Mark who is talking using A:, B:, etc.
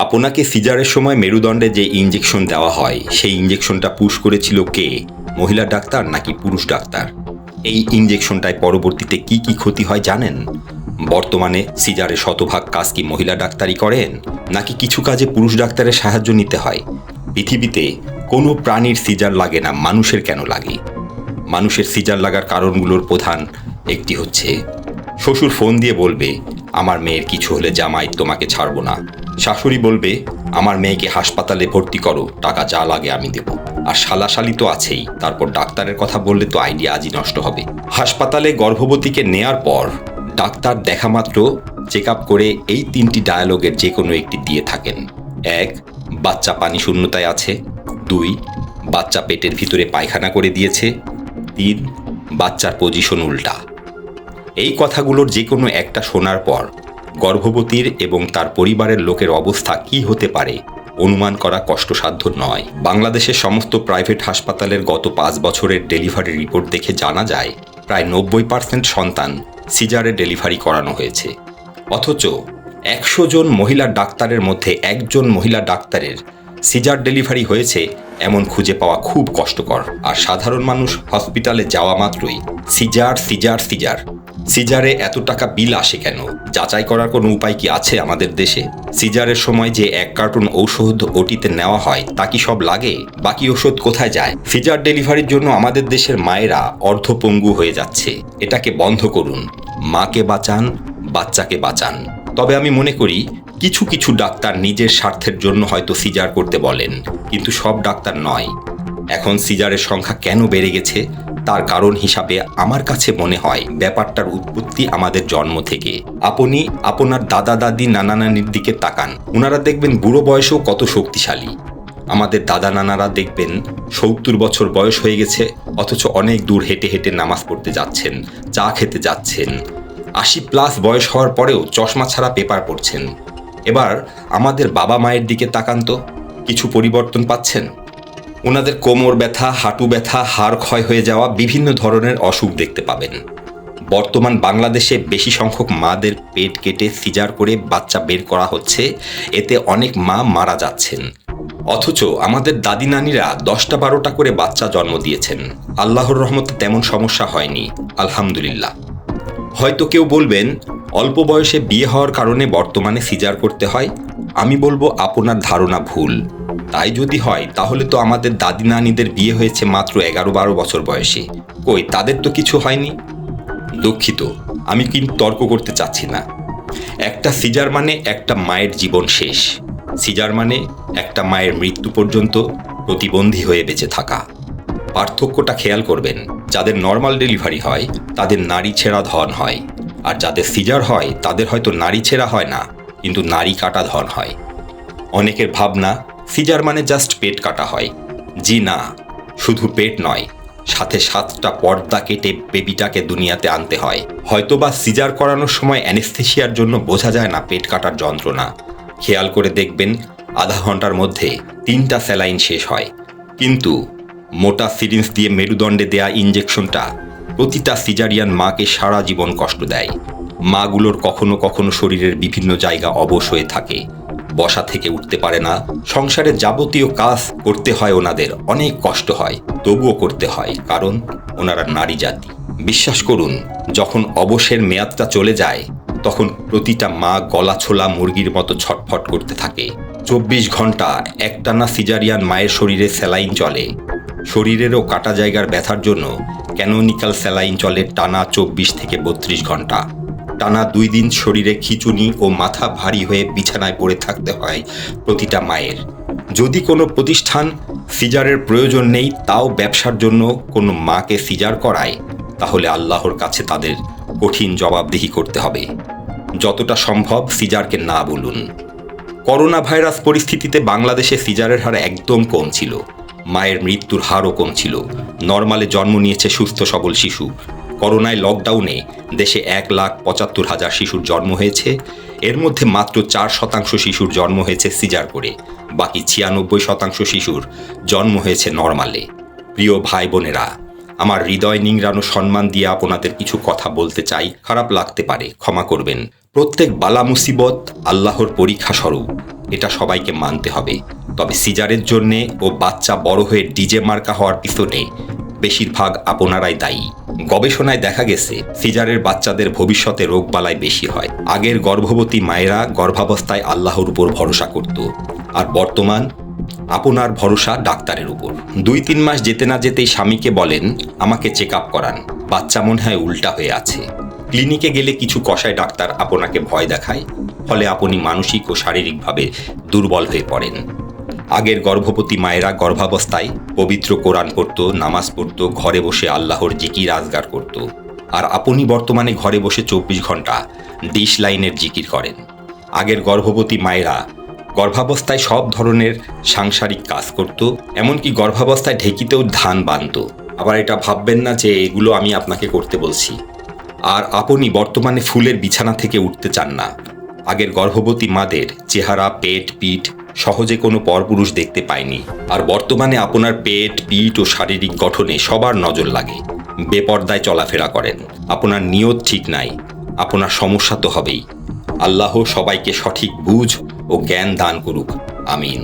A: আপনাকে সিজারের সময় মেরুদণ্ডে যে ইঞ্জেকশন দেওয়া হয় সেই ইঞ্জেকশনটা পুশ করেছিল কে, মহিলা ডাক্তার নাকি পুরুষ ডাক্তার? এই ইঞ্জেকশনটায় পরবর্তীতে কি কি ক্ষতি হয় জানেন? বর্তমানে সিজারের শতভাগ কাজ কি মহিলা ডাক্তারই করেন, নাকি কিছু কাজে পুরুষ ডাক্তারের সাহায্য নিতে হয়? পৃথিবীতে কোনো প্রাণীর সিজার লাগে না, মানুষের কেন লাগে? মানুষের সিজার লাগার কারণগুলোর প্রধান একটি হচ্ছে, শ্বশুর ফোন দিয়ে বলবে আমার মেয়ের কিছু হলে জামাই তোমাকে ছাড়বো না, শাশুড়ি বলবে আমার মেয়েকে হাসপাতালে ভর্তি করো, টাকা যা লাগে আমি দেব, আর শালাশালি তো আছেই। তারপর ডাক্তারের কথা বললে তো আইডিয়া আজই নষ্ট হবে। হাসপাতালে গর্ভবতীকে নেয়ার পর ডাক্তার দেখা মাত্র চেক আপ করে এই তিনটি ডায়ালগের যে কোনো একটি দিয়ে থাকেন। 1, বাচ্চা পানি শূন্যতায় আছে। 2, বাচ্চা পেটের ভিতরে পায়খানা করে দিয়েছে। 3, বাচ্চার পজিশন উল্টা। এই কথাগুলোর যে কোনো একটা শোনার পর গর্ভবতীর এবং তার পরিবারের লোকের অবস্থা কী হতে পারে অনুমান করা কষ্টসাধ্য নয়। বাংলাদেশের সমস্ত প্রাইভেট হাসপাতালের গত 5 বছরের ডেলিভারি রিপোর্ট দেখে জানা যায় প্রায় 90% সন্তান সিজারে ডেলিভারি করানো হয়েছে। অথচ 100 জন মহিলা ডাক্তারের মধ্যে একজন মহিলা ডাক্তারের সিজার ডেলিভারি হয়েছে এমন খুঁজে পাওয়া খুব কষ্টকর। আর সাধারণ মানুষ হসপিটালে যাওয়া মাত্রই সিজার সিজার সিজার। সিজারে এত টাকা বিল আসে কেন? যাচাই করার কোনো উপায় কি আছে আমাদের দেশে? সিজারের সময় যে 1 কার্টুন ঔষধ ওটিতে নেওয়া হয় তা কি সব লাগে? বাকি ওষুধ কোথায় যায়? সিজার ডেলিভারির জন্য আমাদের দেশের মায়েরা অর্ধপঙ্গু হয়ে যাচ্ছে। এটাকে বন্ধ করুন। মাকে বাঁচান, বাচ্চাকে বাঁচান। তবে আমি মনে করি কিছু কিছু ডাক্তার নিজের স্বার্থের জন্য হয়তো সিজার করতে বলেন, কিন্তু সব ডাক্তার নয়। এখন সিজারের সংখ্যা কেন বেড়ে গেছে তার কারণ হিসাবে আমার কাছে মনে হয় ব্যাপারটার উৎপত্তি আমাদের জন্ম থেকে। আপনি আপনার দাদা দাদি নানা নানির দিকে তাকান, ওনারা দেখবেন বুড়ো বয়সেও কত শক্তিশালী। আমাদের দাদা নানারা দেখবেন 70 বছর বয়স হয়ে গেছে, অথচ অনেক দূর হেঁটে হেঁটে নামাজ পড়তে যাচ্ছেন, চা খেতে যাচ্ছেন। 80+ বয়স হওয়ার পরেও চশমা ছাড়া পেপার পড়ছেন। এবার আমাদের বাবা মায়ের দিকে তাকান তো, কিছু পরিবর্তন পাচ্ছেন? ওনাদের কোমর ব্যথা, হাঁটু ব্যথা, হাড় ক্ষয় হয়ে যাওয়া বিভিন্ন ধরনের অসুখ দেখতে পাবেন। বর্তমান বাংলাদেশে বেশি সংখ্যক মাদের পেট কেটে সিজার করে বাচ্চা বের করা হচ্ছে, এতে অনেক মা মারা যাচ্ছেন। অথচ আমাদের দাদি নানিরা 10টা-12টা করে বাচ্চা জন্ম দিয়েছেন। আল্লাহর রহমতে তেমন সমস্যা হয়নি, আলহামদুলিল্লাহ। হয়তো কেউ বলবেন অল্প বয়সে বিয়ে হওয়ার কারণে বর্তমানে সিজার করতে হয়। আমি বলবো আপনার ধারণা ভুল। তাই যদি হয় তাহলে তো আমাদের দাদি নানিদের বিয়ে হয়েছে মাত্র 11-12 বছর বয়সে, কই তাদের তো কিছু হয়নি। দুঃখিত, আমি কিন্তু তর্ক করতে চাচ্ছি না। একটা সিজার মানে একটা মায়ের জীবন শেষ। সিজার মানে একটা মায়ের মৃত্যু পর্যন্ত প্রতিবন্ধী হয়ে বেঁচে থাকা। পার্থক্যটা খেয়াল করবেন, যাদের নর্মাল ডেলিভারি হয় তাদের নারী ছেঁড়া ধন হয়, আর যাদের সিজার হয় তাদের হয়তো নারী ছেঁড়া হয় না, কিন্তু নারী কাটা ধন হয়। অনেকের ভাবনা সিজার মানে জাস্ট পেট কাটা হয়। জি না, শুধু পেট নয়, সাথে 7টা পর্দা কেটে বেবিটাকে দুনিয়াতে আনতে হয়। হয়তোবা সিজার করানোর সময় অ্যানেস্থেশিয়ার জন্য বোঝা যায় না পেট কাটার যন্ত্রণা। খেয়াল করে দেখবেন আধা ঘন্টার মধ্যে 3টা স্যালাইন শেষ হয়। কিন্তু মোটা সিরিঞ্জ দিয়ে মেরুদণ্ডে দেয়া ইঞ্জেকশনটা প্রতিটা সিজারিয়ান মাকে সারা জীবন কষ্ট দেয়। মাগুলোর কখনো কখনো শরীরের বিভিন্ন জায়গা অবশ হয়ে থাকে, বসা থেকে উঠতে পারে না, সংসারের যাবতীয় কাজ করতে হয়, ওনাদের অনেক কষ্ট হয়, তবুও করতে হয়, কারণ ওনারা নারী জাতি। বিশ্বাস করুন, যখন অবসের মেয়াদটা চলে যায় তখন প্রতিটা মা গলা ছোলা মুরগির মতো ছটফট করতে থাকে। 24 ঘন্টা একটানা সিজারিয়ান মায়ের শরীরে স্যালাইন চলে। শরীরেরও কাটা জায়গার ব্যথার জন্য ক্যানোনিক্যাল স্যালাইন চলে টানা 24 থেকে 32 ঘন্টা। টানা 2 দিন শরীরে খিঁচুনি ও মাথা ভারী হয়ে বিছানায় পড়ে থাকতে হয় প্রতিটা মায়ের। যদি কোনো প্রতিষ্ঠান সিজারের প্রয়োজন নেই, তাও ব্যবসার জন্য কোনো মাকে সিজার করায়, তাহলে আল্লাহর কাছে তাদের কঠিন জবাবদিহি করতে হবে। যতটা সম্ভব সিজারকে না বলুন। করোনা ভাইরাস পরিস্থিতিতে বাংলাদেশে সিজারের হার একদম কম ছিল, মায়ের মৃত্যুর হারও কম ছিল। নর্মালে জন্ম নিয়েছে সুস্থ সবল শিশু। করোনায় লকডাউনে দেশে 1,75,000 শিশুর জন্ম হয়েছে। এর মধ্যে মাত্র 4% শিশুর জন্ম হয়েছে সিজার করে, বাকি 96% শিশুর জন্ম হয়েছে নর্মালে। প্রিয় ভাই বোনেরা, আমার হৃদয় নিংড়ানো সম্মান দিয়ে আপনাদের কিছু কথা বলতে চাই। খারাপ লাগতে পারে, ক্ষমা করবেন। প্রত্যেক বালা মুসিবত আল্লাহর পরীক্ষা স্বরূপ, এটা সবাইকে মানতে হবে। তবে সিজারের জন্যে ও বাচ্চা বড় হয়ে ডিজে মার্কা হওয়ার পিছনে বেশিরভাগ আপনারাই দায়ী। গবেষণায় দেখা গেছে সিজারের বাচ্চাদের ভবিষ্যতে রোগবালাই বেশি হয়। আগের গর্ভবতী মায়েরা গর্ভাবস্থায় আল্লাহর উপর ভরসা করত, আর বর্তমান আপনার ভরসা ডাক্তারের উপর। 2-3 মাস যেতে না যেতেই স্বামীকে বলেন আমাকে চেক আপ করান, বাচ্চা মনে হয় উল্টা হয়ে আছে। ক্লিনিকে গেলে কিছু কসাই ডাক্তার আপনাকে ভয় দেখায়, ফলে আপনি মানসিক ও শারীরিকভাবে দুর্বল হয়ে পড়েন। আগের গর্ভবতী মায়েরা গর্ভাবস্থায় পবিত্র কোরআন পড়ত, নামাজ পড়ত, ঘরে বসে আল্লাহর জিকির আজগার করত। আর আপনি বর্তমানে ঘরে বসে 24 ঘন্টা ডিশ লাইনের জিকির করেন। আগের গর্ভবতী মায়েরা গর্ভাবস্থায় সব ধরনের সাংসারিক কাজ করত, এমনকি গর্ভাবস্থায় ঢেকিতেও ধান বাঁধত। আবার এটা ভাববেন না যে এগুলো আমি আপনাকে করতে বলছি। আর আপনি বর্তমানে ফুলের বিছানা থেকে উঠতে চান না। আগের গর্ভবতী মাদের চেহারা, পেট, পিঠ সহজে কোনো পরপুরুষ দেখতে পায়নি। আর বর্তমানে আপনার পেট, পিঠ ও শারীরিক গঠনে সবার নজর লাগে। বেপর্দায় চলাফেরা করেন, আপনার নিয়ত ঠিক নাই, আপনার সমস্যা তো হবেই। আল্লাহ সবাইকে সঠিক বুঝ ও জ্ঞান দান করুক, আমিন।